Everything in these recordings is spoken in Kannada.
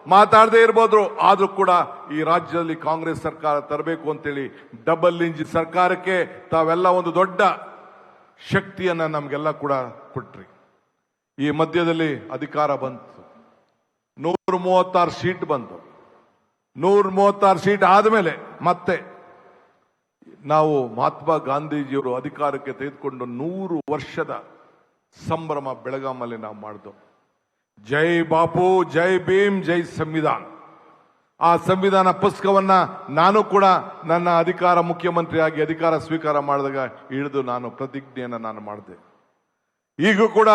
ಮಾತಾಡದೇ ಇರ್ಬೋದು, ಆದ್ರೂ ಕೂಡ ಈ ರಾಜ್ಯದಲ್ಲಿ ಕಾಂಗ್ರೆಸ್ ಸರ್ಕಾರ ತರಬೇಕು ಅಂತೇಳಿ ಡಬಲ್ ಇಂಜಿನ್ ಸರ್ಕಾರಕ್ಕೆ ತಾವೆಲ್ಲ ಒಂದು ದೊಡ್ಡ ಶಕ್ತಿಯನ್ನ ನಮ್ಗೆಲ್ಲ ಕೂಡ ಕೊಟ್ರಿ. ಈ ಮಧ್ಯದಲ್ಲಿ ಅಧಿಕಾರ ಬಂತು, 136 ಸೀಟ್ ಬಂತು. 136 ಸೀಟ್ ಆದಮೇಲೆ ಮತ್ತೆ ನಾವು ಮಹಾತ್ಮ ಗಾಂಧೀಜಿಯವರು ಅಧಿಕಾರಕ್ಕೆ ತೆಗೆದುಕೊಂಡು 100 ವರ್ಷದ ಸಂಭ್ರಮ ಬೆಳಗಾಮಲ್ಲಿ ನಾವು ಮಾಡಿದ್ವು. ಜೈ ಬಾಪು, ಜೈ ಭೀಮ್, ಜೈ ಸಂವಿಧಾನ. ಆ ಸಂವಿಧಾನ ಪುಸ್ತಕವನ್ನ ನಾನು ಕೂಡ ನನ್ನ ಮುಖ್ಯಮಂತ್ರಿಯಾಗಿ ಅಧಿಕಾರ ಸ್ವೀಕಾರ ಮಾಡಿದಾಗ ಹಿಡಿದು ನಾನು ಪ್ರತಿಜ್ಞೆಯನ್ನು ನಾನು ಮಾಡಿದೆ. ಈಗೂ ಕೂಡ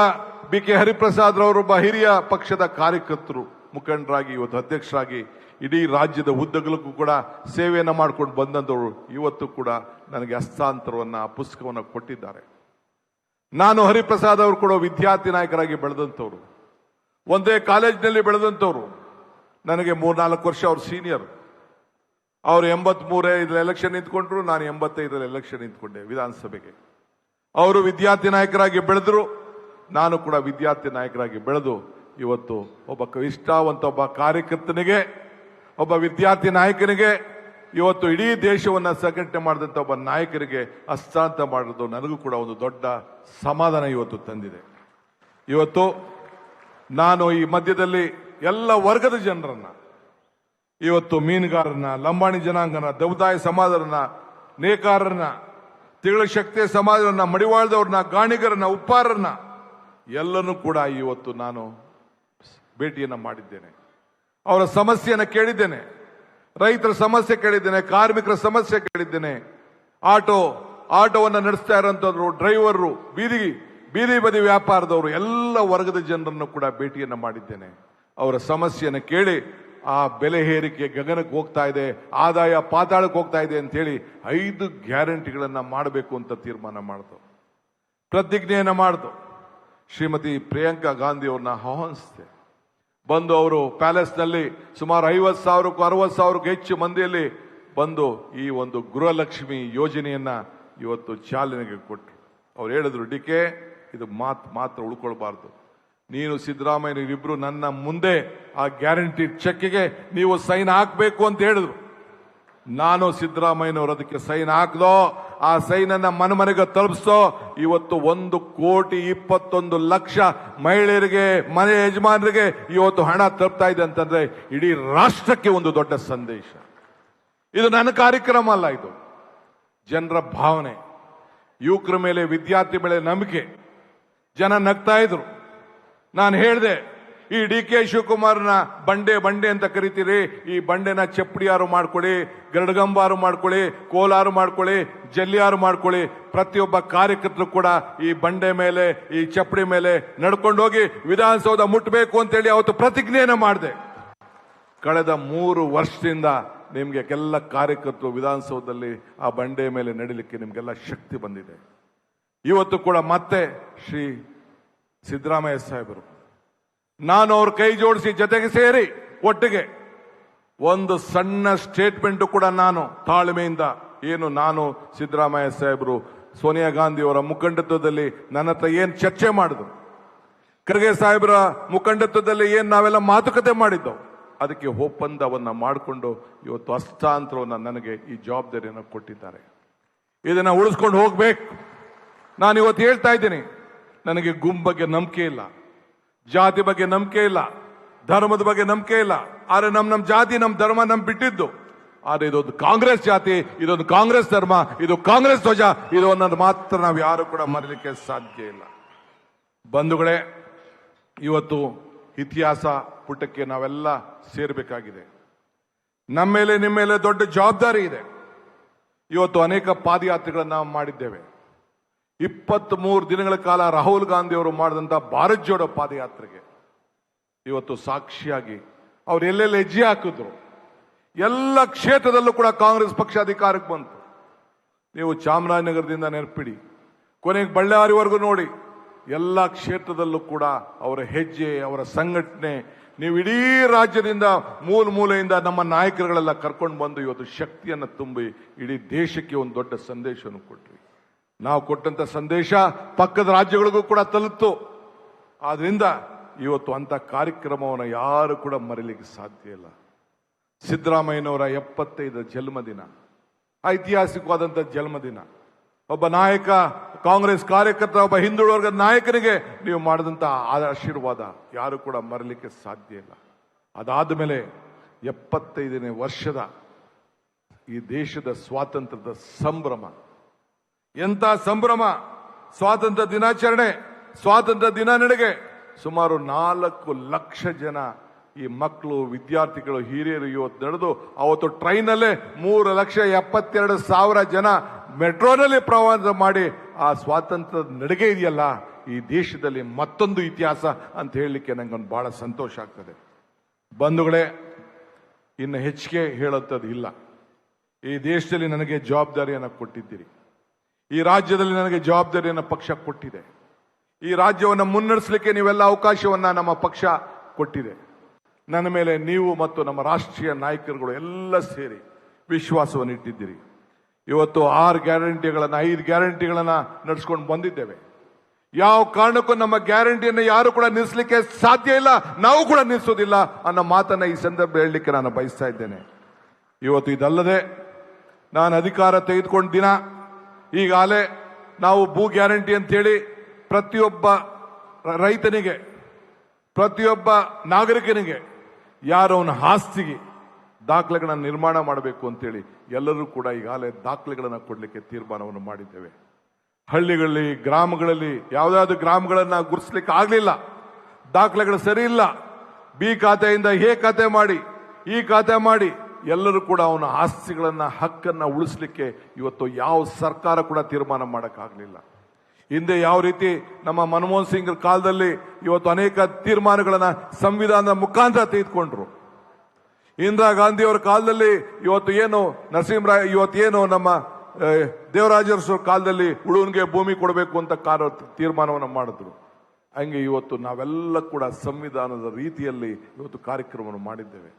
ಬಿ ಕೆ ಹರಿಪ್ರಸಾದ್ ರವರೊಬ್ಬ ಹಿರಿಯ ಪಕ್ಷದ ಕಾರ್ಯಕರ್ತರು, ಮುಖಂಡರಾಗಿ ಇವತ್ತು ಅಧ್ಯಕ್ಷರಾಗಿ ಇಡೀ ರಾಜ್ಯದ ಉದ್ದಗಲಕ್ಕೂ ಕೂಡ ಸೇವೆಯನ್ನು ಮಾಡ್ಕೊಂಡು ಬಂದಂತವರು ಇವತ್ತು ಕೂಡ ನನಗೆ ಹಸ್ತಾಂತರವನ್ನ ಪುಸ್ತಕವನ್ನು ಕೊಟ್ಟಿದ್ದಾರೆ. ನಾನು ಹರಿಪ್ರಸಾದ್ ಅವರು ಕೂಡ ವಿದ್ಯಾರ್ಥಿ ನಾಯಕರಾಗಿ ಬೆಳೆದಂಥವ್ರು, ಒಂದೇ ಕಾಲೇಜಿನಲ್ಲಿ ಬೆಳೆದಂಥವ್ರು. ನನಗೆ 3-4 ವರ್ಷ ಅವ್ರ ಸೀನಿಯರ್. ಅವರು 83 ಎಲೆಕ್ಷನ್ ನಿಂತ್ಕೊಂಡ್ರು, ನಾನು 85 ಎಲೆಕ್ಷನ್ ನಿಂತ್ಕೊಂಡೆ ವಿಧಾನಸಭೆಗೆ. ಅವರು ವಿದ್ಯಾರ್ಥಿ ನಾಯಕರಾಗಿ ಬೆಳೆದ್ರು, ನಾನು ಕೂಡ ವಿದ್ಯಾರ್ಥಿ ನಾಯಕರಾಗಿ ಬೆಳೆದು ಇವತ್ತು ಒಬ್ಬ ನಿಷ್ಠಾವಂತ ಒಬ್ಬ ಕಾರ್ಯಕರ್ತನಿಗೆ, ಒಬ್ಬ ವಿದ್ಯಾರ್ಥಿ ನಾಯಕನಿಗೆ, ಇವತ್ತು ಇಡೀ ದೇಶವನ್ನ ಸಂಘಟನೆ ಮಾಡಿದಂತ ಒಬ್ಬ ನಾಯಕರಿಗೆ ಹಸ್ತಾಂತರ ಮಾಡೋದು ನನಗೂ ಕೂಡ ಒಂದು ದೊಡ್ಡ ಸಮಾಧಾನ ಇವತ್ತು ತಂದಿದೆ. ಇವತ್ತು ನಾನು ಈ ಮಧ್ಯದಲ್ಲಿ ಎಲ್ಲ ವರ್ಗದ ಜನರನ್ನ, ಇವತ್ತು ಮೀನುಗಾರರನ್ನ, ಲಂಬಾಣಿ ಜನಾಂಗನ, ದೌದಾಯ ಸಮಾಜರನ್ನ, ನೇಕಾರರನ್ನ, ತಿಗಳ ಶಕ್ತಿಯ ಸಮಾಜರನ್ನ, ಮಡಿವಾಳದವ್ರನ್ನ, ಗಾಣಿಗರನ್ನ, ಉಪ್ಪಾರರನ್ನ ಎಲ್ಲನೂ ಕೂಡ ಇವತ್ತು ನಾನು ಭೇಟಿಯನ್ನ ಮಾಡಿದ್ದೇನೆ. ಅವರ ಸಮಸ್ಯೆಯನ್ನು ಕೇಳಿದ್ದೇನೆ, ರೈತರ ಸಮಸ್ಯೆ ಕೇಳಿದ್ದೇನೆ, ಕಾರ್ಮಿಕರ ಸಮಸ್ಯೆ ಕೇಳಿದ್ದೇನೆ, ಆಟೋವನ್ನು ನಡೆಸ್ತಾ ಇರೋಂಥವ್ರು, ಡ್ರೈವರ್ರು, ಬೀದಿ ಬದಿ ವ್ಯಾಪಾರದವರು, ಎಲ್ಲ ವರ್ಗದ ಜನರನ್ನು ಕೂಡ ಭೇಟಿಯನ್ನ ಮಾಡಿದ್ದೇನೆ. ಅವರ ಸಮಸ್ಯೆಯನ್ನು ಕೇಳಿ ಆ ಬೆಲೆ ಏರಿಕೆ ಗಗನಕ್ಕೆ ಹೋಗ್ತಾ ಇದೆ, ಆದಾಯ ಪಾತಾಳಕ್ಕೆ ಹೋಗ್ತಾ ಇದೆ ಅಂತ ಹೇಳಿ 5 ಗ್ಯಾರಂಟಿಗಳನ್ನ ಮಾಡಬೇಕು ಅಂತ ತೀರ್ಮಾನ ಮಾಡಿದ್ರು, ಪ್ರತಿಜ್ಞೆಯನ್ನ ಮಾಡಿದ್ರು. ಶ್ರೀಮತಿ ಪ್ರಿಯಾಂಕಾ ಗಾಂಧಿ ಅವ್ರನ್ನ ಆಹ್ವಾನಿಸಿದೆ. ಬಂದು ಅವರು ಪ್ಯಾಲೇಸ್ನಲ್ಲಿ ಸುಮಾರು 50,000ಕ್ಕೂ 60,000ಕ್ಕೂ ಹೆಚ್ಚು ಮಂದಿಯಲ್ಲಿ ಬಂದು ಈ ಒಂದು ಗೃಹಲಕ್ಷ್ಮಿ ಯೋಜನೆಯನ್ನ ಇವತ್ತು ಚಾಲನೆಗೆ ಕೊಟ್ಟರು. ಅವ್ರು ಹೇಳಿದ್ರು, ಡಿಕೆ ಇದು ಮಾತ್ರ ಉಳ್ಕೊಳ್ಬಾರ್ದು, ನೀನು ಸಿದ್ದರಾಮಯ್ಯನಿಬ್ರು ನನ್ನ ಮುಂದೆ ಆ ಗ್ಯಾರಂಟಿ ಚೆಕ್ಗೆ ನೀವು ಸೈನ್ ಹಾಕಬೇಕು ಅಂತ ಹೇಳಿದ್ರು. ನಾನು ಸಿದ್ದರಾಮಯ್ಯನವರು ಅದಕ್ಕೆ ಸೈನ್ ಹಾಕ್ದೋ, ಆ ಸೈನನ್ನ ಮನೆಗೆ ತಲುಪಿಸೋ. ಇವತ್ತು 1,21,00,000 ಮಹಿಳೆಯರಿಗೆ, ಮನೆ ಯಜಮಾನರಿಗೆ ಇವತ್ತು ಹಣ ತಲುಪ್ತಾ ಇದೆ ಅಂತಂದ್ರೆ ಇಡೀ ರಾಷ್ಟ್ರಕ್ಕೆ ಒಂದು ದೊಡ್ಡ ಸಂದೇಶ. ಇದು ನನ್ನ ಕಾರ್ಯಕ್ರಮ ಅಲ್ಲ, ಇದು ಜನರ ಭಾವನೆ. ಯುವಕರ ಮೇಲೆ, ವಿದ್ಯಾರ್ಥಿ ಮೇಲೆ ನಂಬಿಕೆ. ಜನ ನಗ್ತಾ ಇದ್ರು. ನಾನು ಹೇಳಿದೆ, ಈ ಡಿ ಕೆ ಶಿವಕುಮಾರ್ನ ಬಂಡೆ ಅಂತ ಕರಿತೀರಿ, ಈ ಬಂಡೆನ ಚಪ್ಪಡಿಯಾರು ಮಾಡ್ಕೊಳ್ಳಿ, ಗರಡಗಂಬಾರು ಮಾಡ್ಕೊಳ್ಳಿ, ಕೋಲಾರು ಮಾಡ್ಕೊಳ್ಳಿ, ಜಲ್ಲಿಯಾರು ಮಾಡ್ಕೊಳ್ಳಿ. ಪ್ರತಿಯೊಬ್ಬ ಕಾರ್ಯಕರ್ತರು ಕೂಡ ಈ ಬಂಡೆ ಮೇಲೆ, ಈ ಚಪ್ಪಡಿ ಮೇಲೆ ನಡ್ಕೊಂಡು ಹೋಗಿ ವಿಧಾನಸೌಧ ಮುಟ್ಟಬೇಕು ಅಂತೇಳಿ ಅವತ್ತು ಪ್ರತಿಜ್ಞೆಯನ್ನು ಮಾಡಿದೆ. ಕಳೆದ 3 ವರ್ಷದಿಂದ ನಿಮ್ಗೆ ಎಲ್ಲ ಕಾರ್ಯಕರ್ತರು ವಿಧಾನಸೌಧದಲ್ಲಿ ಆ ಬಂಡೆ ಮೇಲೆ ನಡಿಲಿಕ್ಕೆ ನಿಮ್ಗೆಲ್ಲ ಶಕ್ತಿ ಬಂದಿದೆ. ಇವತ್ತು ಕೂಡ ಮತ್ತೆ ಶ್ರೀ ಸಿದ್ದರಾಮಯ್ಯ ಸಾಹೇಬರು, ನಾನು ಅವ್ರ ಕೈ ಜೋಡಿಸಿ ಜೊತೆಗೆ ಸೇರಿ ಒಟ್ಟಿಗೆ ಒಂದು ಸಣ್ಣ ಸ್ಟೇಟ್ಮೆಂಟ್ ಕೂಡ ನಾನು ತಾಳ್ಮೆಯಿಂದ, ನಾನು ಸಿದ್ದರಾಮಯ್ಯ ಸಾಹೇಬರು ಸೋನಿಯಾ ಗಾಂಧಿ ಅವರ ಮುಖಂಡತ್ವದಲ್ಲಿ ನನ್ನ ಹತ್ರ ಏನ್ ಚರ್ಚೆ ಮಾಡಿದ್ರು, ಖರ್ಗೆ ಸಾಹೇಬರ ಮುಖಂಡತ್ವದಲ್ಲಿ ನಾವೆಲ್ಲ ಮಾತುಕತೆ ಮಾಡಿದ್ದವು, ಅದಕ್ಕೆ ಒಪ್ಪಂದವನ್ನ ಮಾಡಿಕೊಂಡು ಇವತ್ತು ಹಸ್ತಾಂತರವನ್ನ ನನಗೆ ಈ ಜವಾಬ್ದಾರಿಯನ್ನು ಕೊಟ್ಟಿದ್ದಾರೆ. ಇದನ್ನ ಉಳಿಸ್ಕೊಂಡು ಹೋಗ್ಬೇಕು. ನಾನು ಇವತ್ತು ಹೇಳ್ತಾ ಇದ್ದೀನಿ, ನನಗೆ ಬಗ್ಗೆ ನಂಬಿಕೆ ಇಲ್ಲ, ಜಾತಿ ಬಗ್ಗೆ ನಂಬಿಕೆ ಇಲ್ಲ, ಧರ್ಮದ ಬಗ್ಗೆ ನಂಬಿಕೆ ಇಲ್ಲ. ಆದ್ರೆ ನಮ್ಮ ಜಾತಿ, ನಮ್ಮ ಧರ್ಮ ಬಿಟ್ಟಿದ್ದು. ಆದ್ರೆ ಇದೊಂದು ಕಾಂಗ್ರೆಸ್ ಜಾತಿ, ಇದೊಂದು ಕಾಂಗ್ರೆಸ್ ಧರ್ಮ, ಇದು ಕಾಂಗ್ರೆಸ್ ಧ್ವಜ, ಇದು ಅನ್ನೋದು ಮಾತ್ರ ನಾವು ಯಾರು ಕೂಡ ಮರೀಲಿಕ್ಕೆ ಸಾಧ್ಯ ಇಲ್ಲ. ಬಂಧುಗಳೇ, ಇವತ್ತು ಇತಿಹಾಸ ಪುಟಕ್ಕೆ ನಾವೆಲ್ಲ ಸೇರ್ಬೇಕಾಗಿದೆ. ನಮ್ಮ ಮೇಲೆ, ನಿಮ್ಮ ಮೇಲೆ ದೊಡ್ಡ ಜವಾಬ್ದಾರಿ ಇದೆ. ಇವತ್ತು ಅನೇಕ ಪಾದಯಾತ್ರೆಗಳನ್ನ ನಾವು ಮಾಡಿದ್ದೇವೆ. 23 ದಿನಗಳ ಕಾಲ ರಾಹುಲ್ ಗಾಂಧಿ ಅವರು ಮಾಡಿದಂತ ಭಾರತ್ ಜೋಡೋ ಪಾದಯಾತ್ರೆಗೆ ಇವತ್ತು ಸಾಕ್ಷಿಯಾಗಿ ಅವ್ರು ಎಲ್ಲೆಲ್ಲಿ ಹೆಜ್ಜೆ ಹಾಕಿದ್ರು, ಎಲ್ಲ ಕ್ಷೇತ್ರದಲ್ಲೂ ಕೂಡ ಕಾಂಗ್ರೆಸ್ ಪಕ್ಷ ಅಧಿಕಾರಕ್ಕೆ ಬಂತು. ನೀವು ಚಾಮರಾಜನಗರದಿಂದ ನೆನಪಿಡಿ, ಕೊನೆಗೆ ಬಳ್ಳಾರಿವರೆಗೂ ನೋಡಿ, ಎಲ್ಲ ಕ್ಷೇತ್ರದಲ್ಲೂ ಕೂಡ ಅವರ ಹೆಜ್ಜೆ, ಅವರ ಸಂಘಟನೆ, ನೀವು ಇಡೀ ರಾಜ್ಯದಿಂದ ಮೂಲೆಯಿಂದ ನಮ್ಮ ನಾಯಕರುಗಳೆಲ್ಲ ಕರ್ಕೊಂಡು ಬಂದು ಇವತ್ತು ಶಕ್ತಿಯನ್ನು ತುಂಬಿ ಇಡೀ ದೇಶಕ್ಕೆ ಒಂದು ದೊಡ್ಡ ಸಂದೇಶವನ್ನು ಕೊಟ್ರಿ. ನಾವು ಕೊಟ್ಟಂತ ಸಂದೇಶ ಪಕ್ಕದ ರಾಜ್ಯಗಳಿಗೂ ಕೂಡ ತಲುಪ್ತು. ಆದ್ರಿಂದ ಇವತ್ತು ಅಂತ ಕಾರ್ಯಕ್ರಮವನ್ನು ಯಾರು ಕೂಡ ಮರೀಲಿಕ್ಕೆ ಸಾಧ್ಯ ಇಲ್ಲ. ಸಿದ್ದರಾಮಯ್ಯನವರ 75 ಜನ್ಮದಿನ, ಐತಿಹಾಸಿಕವಾದಂಥ ಜನ್ಮದಿನ. ಒಬ್ಬ ನಾಯಕ, ಕಾಂಗ್ರೆಸ್ ಕಾರ್ಯಕರ್ತ, ಒಬ್ಬ ಹಿಂದುಳಿದ ವರ್ಗದ ನಾಯಕನಿಗೆ ನೀವು ಮಾಡಿದಂಥ ಆಶೀರ್ವಾದ ಯಾರು ಕೂಡ ಮರೀಲಿಕ್ಕೆ ಸಾಧ್ಯ ಇಲ್ಲ. ಅದಾದ ಮೇಲೆ 75ನೇ ವರ್ಷದ ಈ ದೇಶದ ಸ್ವಾತಂತ್ರ್ಯದ ಸಂಭ್ರಮ, ಎಂಥ ಸಂಭ್ರಮ! ಸ್ವಾತಂತ್ರ್ಯ ದಿನಾಚರಣೆ, ಸ್ವಾತಂತ್ರ್ಯ ದಿನ ನಡೆಗೆ ಸುಮಾರು 4 ಲಕ್ಷ ಜನ ಈ ಮಕ್ಕಳು, ವಿದ್ಯಾರ್ಥಿಗಳು, ಹಿರಿಯರು ಇವತ್ತು ನಡೆದು, ಅವತ್ತು ಟ್ರೈನಲ್ಲೇ 3,72,000 ಜನ ಮೆಟ್ರೋನಲ್ಲಿ ಪ್ರವಾಸ ಮಾಡಿ ಆ ಸ್ವಾತಂತ್ರ್ಯದ ನಡಿಗೆ ಇದೆಯಲ್ಲ, ಈ ದೇಶದಲ್ಲಿ ಮತ್ತೊಂದು ಇತಿಹಾಸ ಅಂತ ಹೇಳಲಿಕ್ಕೆ ನಂಗೊಂದು ಬಹಳ ಸಂತೋಷ ಆಗ್ತದೆ. ಬಂಧುಗಳೇ, ಇನ್ನು ಹೆಚ್ಚಿಗೆ ಹೇಳುವಂಥದ್ದು ಇಲ್ಲ. ಈ ದೇಶದಲ್ಲಿ ನನಗೆ ಜವಾಬ್ದಾರಿಯನ್ನು ಕೊಟ್ಟಿದ್ದೀರಿ. ಈ ರಾಜ್ಯದಲ್ಲಿ ನನಗೆ ಜವಾಬ್ದಾರಿಯನ್ನು ಪಕ್ಷ ಕೊಟ್ಟಿದೆ. ಈ ರಾಜ್ಯವನ್ನು ಮುನ್ನಡೆಸಲಿಕ್ಕೆ ನೀವೆಲ್ಲ ಅವಕಾಶವನ್ನ ನಮ್ಮ ಪಕ್ಷ ಕೊಟ್ಟಿದೆ. ನನ್ನ ಮೇಲೆ ನೀವು ಮತ್ತು ನಮ್ಮ ರಾಷ್ಟ್ರೀಯ ನಾಯಕರುಗಳು ಎಲ್ಲ ಸೇರಿ ವಿಶ್ವಾಸವನ್ನು ಇಟ್ಟಿದ್ದೀರಿ. ಇವತ್ತು 6 ಗ್ಯಾರಂಟಿಗಳನ್ನ, 5 ಗ್ಯಾರಂಟಿಗಳನ್ನ ನಡೆಸ್ಕೊಂಡು ಬಂದಿದ್ದೇವೆ. ಯಾವ ಕಾರಣಕ್ಕೂ ನಮ್ಮ ಗ್ಯಾರಂಟಿಯನ್ನು ಯಾರು ಕೂಡ ನಿಲ್ಲಿಸಲಿಕ್ಕೆ ಸಾಧ್ಯ ಇಲ್ಲ, ನಾವು ಕೂಡ ನಿಲ್ಲಿಸೋದಿಲ್ಲ ಅನ್ನೋ ಮಾತನ್ನ ಈ ಸಂದರ್ಭ ಹೇಳಲಿಕ್ಕೆ ನಾನು ಬಯಸ್ತಾ ಇದ್ದೇನೆ. ಇವತ್ತು ಇದಲ್ಲದೆ ನಾನು ಅಧಿಕಾರ ತೆಗೆದುಕೊಂಡ ದಿನ ಈಗಾಗಲೇ ನಾವು ಭೂ ಗ್ಯಾರಂಟಿ ಅಂತೇಳಿ ಪ್ರತಿಯೊಬ್ಬ ರೈತನಿಗೆ, ಪ್ರತಿಯೊಬ್ಬ ನಾಗರಿಕನಿಗೆ, ಯಾರವನ ಆಸ್ತಿಗೆ ದಾಖಲೆಗಳನ್ನು ನಿರ್ಮಾಣ ಮಾಡಬೇಕು ಅಂತೇಳಿ ಎಲ್ಲರೂ ಕೂಡ ಈಗಾಗಲೇ ದಾಖಲೆಗಳನ್ನು ಕೊಡಲಿಕ್ಕೆ ತೀರ್ಮಾನವನ್ನು ಮಾಡಿದ್ದೇವೆ. ಹಳ್ಳಿಗಳಲ್ಲಿ, ಗ್ರಾಮಗಳಲ್ಲಿ ಯಾವುದಾದ್ರು ಗ್ರಾಮಗಳನ್ನ ಗುರುತಿಸ್ಲಿಕ್ಕೆ ಆಗಲಿಲ್ಲ, ದಾಖಲೆಗಳು ಸರಿ ಇಲ್ಲ, ಬಿ ಖಾತೆಯಿಂದ ಎ ಖಾತೆ ಮಾಡಿ, ಈ ಖಾತೆ ಮಾಡಿ, ಎಲ್ಲರೂ ಕೂಡ ಅವನ ಆಸ್ತಿಗಳನ್ನ, ಹಕ್ಕನ್ನ ಉಳಿಸ್ಲಿಕ್ಕೆ ಇವತ್ತು ಯಾವ ಸರ್ಕಾರ ಕೂಡ ತೀರ್ಮಾನ ಮಾಡಕ್ಕಾಗಲಿಲ್ಲ. ಹಿಂದೆ ಯಾವ ರೀತಿ ನಮ್ಮ ಮನಮೋಹನ್ ಸಿಂಗ್ ಕಾಲದಲ್ಲಿ ಇವತ್ತು ಅನೇಕ ತೀರ್ಮಾನಗಳನ್ನ ಸಂವಿಧಾನದ ಮುಖಾಂತರ ತೆಗೆದುಕೊಂಡ್ರು. ಇಂದಿರಾ ಗಾಂಧಿ ಅವರ ಕಾಲದಲ್ಲಿ ಇವತ್ತು ಏನು ನರಸಿಂಹರಾವ್, ಇವತ್ತೇನು ನಮ್ಮ ದೇವರಾಜರಸರ ಕಾಲದಲ್ಲಿ ಉಳುವನಿಗೆ ಭೂಮಿ ಕೊಡಬೇಕು ಅಂತ ತೀರ್ಮಾನವನ್ನು ಮಾಡಿದ್ರು. ಹಂಗೆ ಇವತ್ತು ನಾವೆಲ್ಲ ಕೂಡ ಸಂವಿಧಾನದ ರೀತಿಯಲ್ಲಿ ಇವತ್ತು ಕಾರ್ಯಕ್ರಮವನ್ನು ಮಾಡಿದ್ದೇವೆ.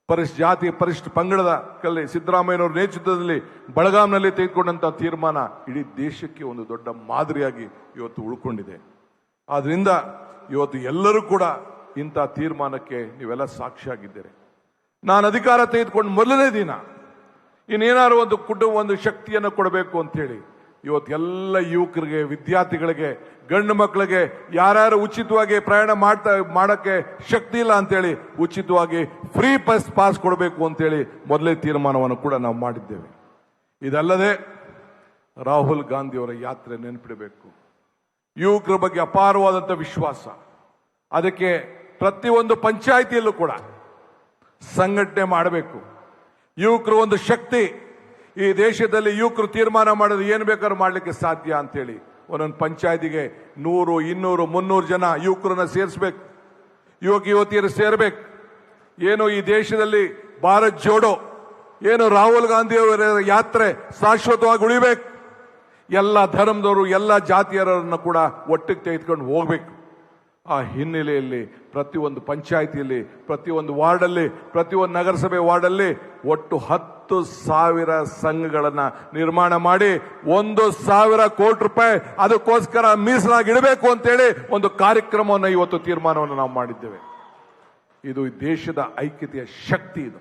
ಪರಿಶಿಷ್ಟ ಜಾತಿ, ಪರಿಶಿಷ್ಟ ಪಂಗಡದ ಕಲ್ಲಿ ಸಿದ್ದರಾಮಯ್ಯನವರ ನೇತೃತ್ವದಲ್ಲಿ ಬೆಳಗಾಂನಲ್ಲಿ ತೆಗೆದುಕೊಂಡಂತಹ ತೀರ್ಮಾನ ಇಡೀ ದೇಶಕ್ಕೆ ಒಂದು ದೊಡ್ಡ ಮಾದರಿಯಾಗಿ ಇವತ್ತು ಉಳ್ಕೊಂಡಿದೆ. ಆದ್ರಿಂದ ಇವತ್ತು ಎಲ್ಲರೂ ಕೂಡ ಇಂಥ ತೀರ್ಮಾನಕ್ಕೆ ನೀವೆಲ್ಲ ಸಾಕ್ಷಿಯಾಗಿದ್ದೀರಿ. ನಾನು ಅಧಿಕಾರ ತೆಗೆದುಕೊಂಡು ಮೊದಲನೇ ದಿನ ಇನ್ನೇನಾದ್ರು ಒಂದು ಕುಟುಂಬ, ಒಂದು ಶಕ್ತಿಯನ್ನು ಕೊಡಬೇಕು ಅಂತೇಳಿ ಇವತ್ತು ಎಲ್ಲ ಯುವಕರಿಗೆ, ವಿದ್ಯಾರ್ಥಿಗಳಿಗೆ, ಗಂಡು ಮಕ್ಕಳಿಗೆ ಯಾರ್ಯಾರು ಉಚಿತವಾಗಿ ಪ್ರಯಾಣ ಮಾಡಕ್ಕೆ ಶಕ್ತಿ ಇಲ್ಲ ಅಂತೇಳಿ ಉಚಿತವಾಗಿ ಫ್ರೀ ಪಾಸ್ ಕೊಡಬೇಕು ಅಂತೇಳಿ ಮೊದಲೇ ತೀರ್ಮಾನವನ್ನು ಕೂಡ ನಾವು ಮಾಡಿದ್ದೇವೆ. ಇದಲ್ಲದೆ ರಾಹುಲ್ ಗಾಂಧಿ ಅವರ ಯಾತ್ರೆ ನೆನಪಿಡಬೇಕು. ಯುವಕರ ಬಗ್ಗೆ ಅಪಾರವಾದಂಥ ವಿಶ್ವಾಸ. ಅದಕ್ಕೆ ಪ್ರತಿಯೊಂದು ಪಂಚಾಯಿತಿಯಲ್ಲೂ ಕೂಡ ಸಂಘಟನೆ ಮಾಡಬೇಕು. ಯುವಕರು ಒಂದು ಶಕ್ತಿ. ಈ ದೇಶದಲ್ಲಿ ಯುವಕರು ತೀರ್ಮಾನ ಮಾಡಿದ್ರೆ ಏನು ಬೇಕಾದ್ರೂ ಮಾಡಲಿಕ್ಕೆ ಸಾಧ್ಯ ಅಂತೇಳಿ ಒಂದೊಂದು ಪಂಚಾಯತಿಗೆ 100, 200, 300 ಜನ ಯುವಕರನ್ನ ಸೇರಿಸಬೇಕು, ಯುವಕ ಯುವತಿಯರು ಸೇರ್ಬೇಕು. ಏನು ಈ ದೇಶದಲ್ಲಿ ಭಾರತ್ ಜೋಡೋ, ಏನು ರಾಹುಲ್ ಗಾಂಧಿ ಅವರ ಯಾತ್ರೆ ಶಾಶ್ವತವಾಗಿ ಉಳಿಬೇಕು. ಎಲ್ಲ ಧರ್ಮದವರು, ಎಲ್ಲ ಜಾತಿಯರನ್ನು ಕೂಡ ಒಟ್ಟಿಗೆ ತೆಗೆದುಕೊಂಡು ಹೋಗ್ಬೇಕು. ಆ ಹಿನ್ನೆಲೆಯಲ್ಲಿ ಪ್ರತಿಯೊಂದು ಪಂಚಾಯಿತಿಯಲ್ಲಿ, ಪ್ರತಿಯೊಂದು ವಾರ್ಡಲ್ಲಿ, ಪ್ರತಿಯೊಂದು ನಗರಸಭೆ ವಾರ್ಡಲ್ಲಿ ಒಟ್ಟು 10,000 ಸಂಘಗಳನ್ನ ನಿರ್ಮಾಣ ಮಾಡಿ 1,000 ಕೋಟಿ ರೂಪಾಯಿ ಅದಕ್ಕೋಸ್ಕರ ಮೀಸಲಾಗಿ ಇಡಬೇಕು ಅಂತೇಳಿ ಒಂದು ಕಾರ್ಯಕ್ರಮವನ್ನು ಇವತ್ತು ತೀರ್ಮಾನವನ್ನು ನಾವು ಮಾಡಿದ್ದೇವೆ. ಇದು ದೇಶದ ಐಕ್ಯತೆಯ ಶಕ್ತಿ ಇದು.